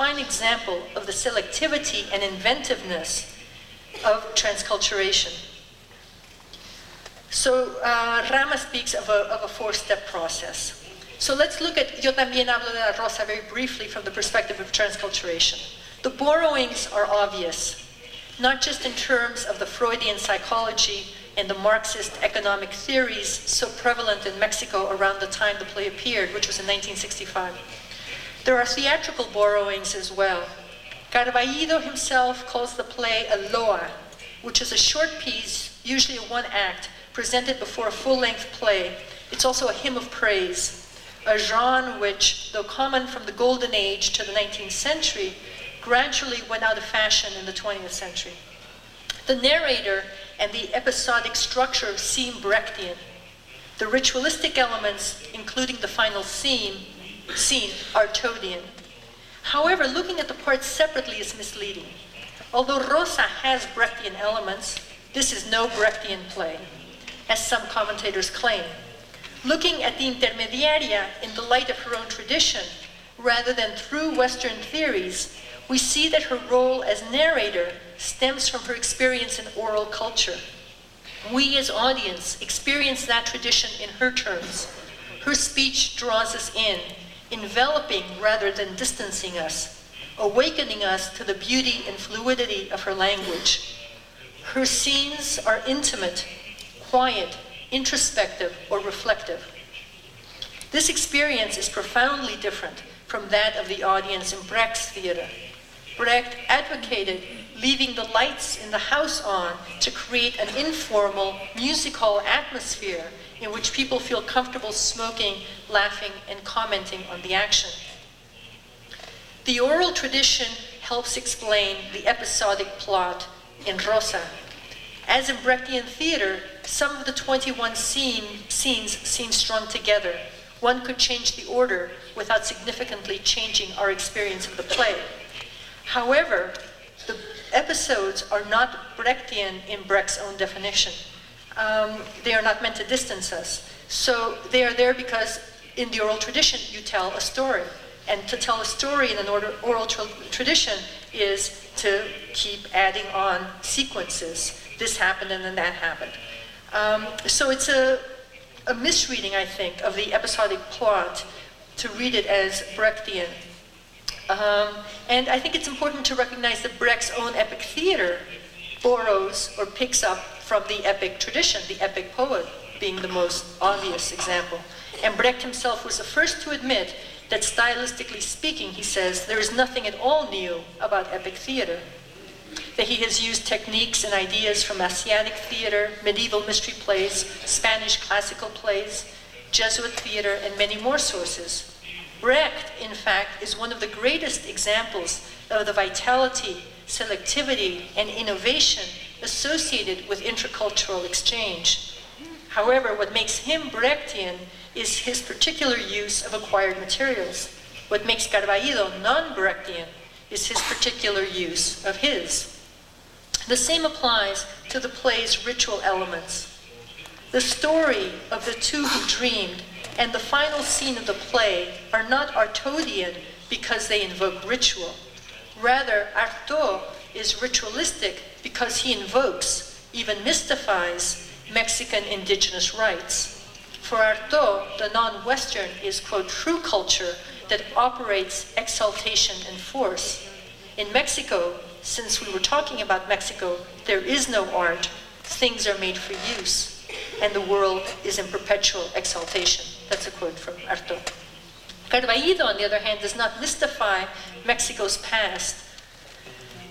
fine example of the selectivity and inventiveness of transculturation. So Rama speaks of a four-step process. So let's look at Yo también hablo de la rosa very briefly from the perspective of transculturation. The borrowings are obvious, not just in terms of the Freudian psychology and the Marxist economic theories so prevalent in Mexico around the time the play appeared, which was in 1965. There are theatrical borrowings as well. Carballido himself calls the play a loa, which is a short piece, usually a one act, presented before a full-length play. It's also a hymn of praise, a genre which, though common from the Golden Age to the 19th century, gradually went out of fashion in the 20th century. The narrator and the episodic structure seem Brechtian. The ritualistic elements, including the final scene, are Todian. However, looking at the parts separately is misleading. Although Rosa has Brechtian elements, this is no Brechtian play, as some commentators claim. Looking at the intermediaria in the light of her own tradition, rather than through Western theories, we see that her role as narrator stems from her experience in oral culture. We as audience experience that tradition in her terms. Her speech draws us in, enveloping rather than distancing us, awakening us to the beauty and fluidity of her language. Her scenes are intimate, quiet, introspective, or reflective. This experience is profoundly different from that of the audience in Brecht's theater. Brecht advocated leaving the lights in the house on to create an informal music hall atmosphere in which people feel comfortable smoking, laughing, and commenting on the action. The oral tradition helps explain the episodic plot in Rosa. As in Brechtian theater, some of the 21 scenes seem strung together. One could change the order without significantly changing our experience of the play. However, the episodes are not Brechtian in Brecht's own definition. They are not meant to distance us. So they are there because in the oral tradition you tell a story. And to tell a story in an oral tradition is to keep adding on sequences. This happened and then that happened. So it's a misreading, I think, of the episodic plot to read it as Brechtian. And I think it's important to recognize that Brecht's own epic theater borrows or picks up from the epic tradition, the epic poet being the most obvious example. And Brecht himself was the first to admit that stylistically speaking, he says, there is nothing at all new about epic theater. That he has used techniques and ideas from Asiatic theater, medieval mystery plays, Spanish classical plays, Jesuit theater, and many more sources. Brecht, in fact, is one of the greatest examples of the vitality, selectivity, and innovation associated with intercultural exchange. However, what makes him Brechtian is his particular use of acquired materials. What makes Carballido non-Brechtian is his particular use of his. The same applies to the play's ritual elements. The story of the two who dreamed and the final scene of the play are not Artaudиan because they invoke ritual. Rather, Artaud is ritualistic because he invokes, even mystifies, Mexican indigenous rites. For Artaud, the non-Western is, quote, true culture that operates exaltation and force. In Mexico, since we were talking about Mexico, there is no art. Things are made for use, and the world is in perpetual exaltation. That's a quote from Artaud. Carballido, on the other hand, does not mystify Mexico's past.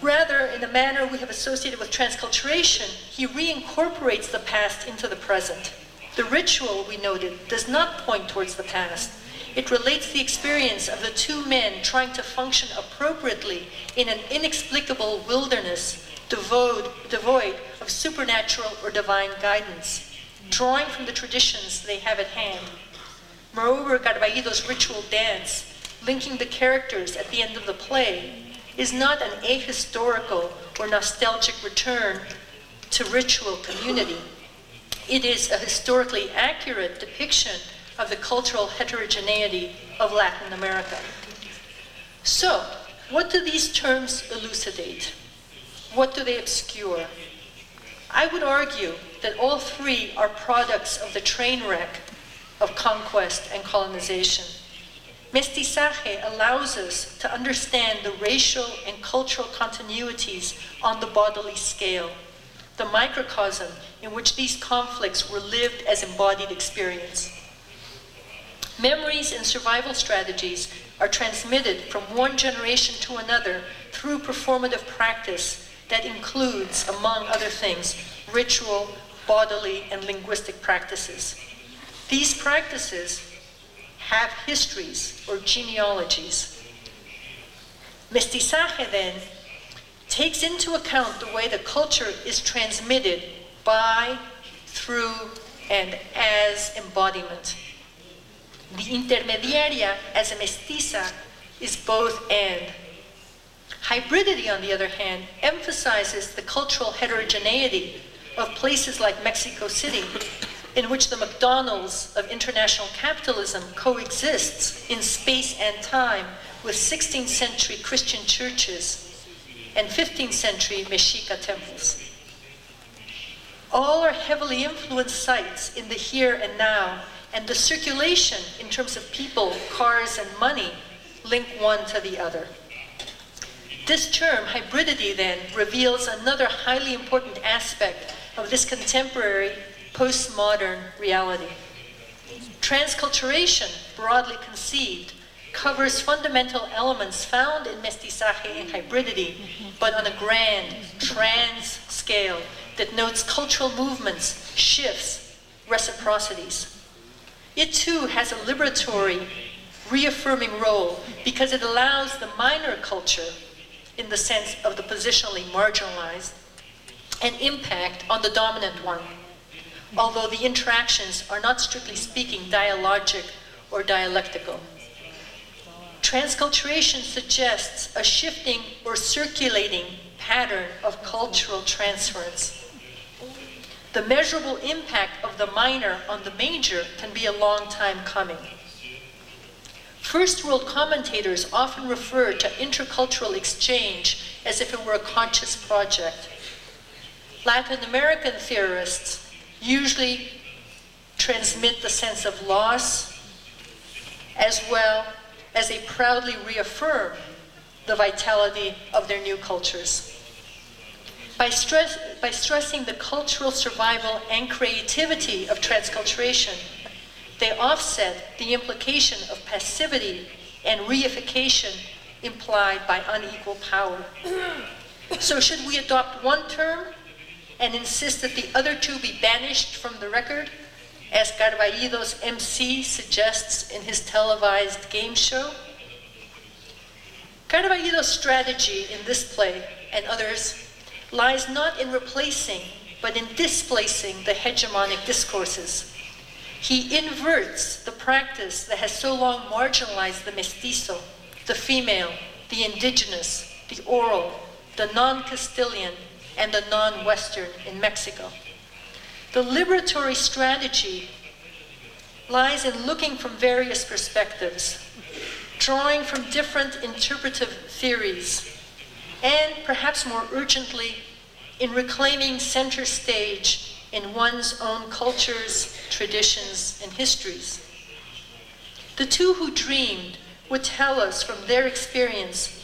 Rather, in a manner we have associated with transculturation, he reincorporates the past into the present. The ritual, we noted, does not point towards the past. It relates the experience of the two men trying to function appropriately in an inexplicable wilderness devoid of supernatural or divine guidance, drawing from the traditions they have at hand. Moreover, Carballido's ritual dance, linking the characters at the end of the play, is not an ahistorical or nostalgic return to ritual community. It is a historically accurate depiction of the cultural heterogeneity of Latin America. So, What do these terms elucidate? What do they obscure? I would argue that all three are products of the train wreck of conquest and colonization. Mestizaje allows us to understand the racial and cultural continuities on the bodily scale, the microcosm in which these conflicts were lived as embodied experience. Memories and survival strategies are transmitted from one generation to another through performative practice that includes, among other things, ritual, bodily, and linguistic practices. These practices have histories or genealogies. Mestizaje, then, takes into account the way the culture is transmitted by, through, and as embodiment. The intermediaria as a mestiza is both and. Hybridity, on the other hand, emphasizes the cultural heterogeneity of places like Mexico City, in which the McDonald's of international capitalism coexists in space and time with 16th century Christian churches and 15th century Mexica temples. All are heavily influenced sites in the here and now, and the circulation in terms of people, cars, and money link one to the other. This term, hybridity, then, reveals another highly important aspect of this contemporary postmodern reality. Transculturation, broadly conceived, covers fundamental elements found in mestizaje and hybridity, but on a grand, trans scale that notes cultural movements, shifts, reciprocities. It too has a liberatory, reaffirming role because it allows the minor culture, in the sense of the positionally marginalized, an impact on the dominant one, although the interactions are not strictly speaking dialogic or dialectical. Transculturation suggests a shifting or circulating pattern of cultural transference. The measurable impact of the minor on the major can be a long time coming. First world commentators often refer to intercultural exchange as if it were a conscious project. Latin American theorists usually transmit the sense of loss, as well as they proudly reaffirm the vitality of their new cultures. By stressing the cultural survival and creativity of transculturation, they offset the implication of passivity and reification implied by unequal power. So should we adopt one term and insist that the other two be banished from the record, as Carballido's MC suggests in his televised game show? Carballido's strategy in this play, and others, lies not in replacing, but in displacing the hegemonic discourses. He inverts the practice that has so long marginalized the mestizo, the female, the indigenous, the oral, the non-Castilian, and the non-Western in Mexico. The liberatory strategy lies in looking from various perspectives, drawing from different interpretive theories, and perhaps more urgently, in reclaiming center stage in one's own cultures, traditions, and histories. The two who dreamed would tell us from their experience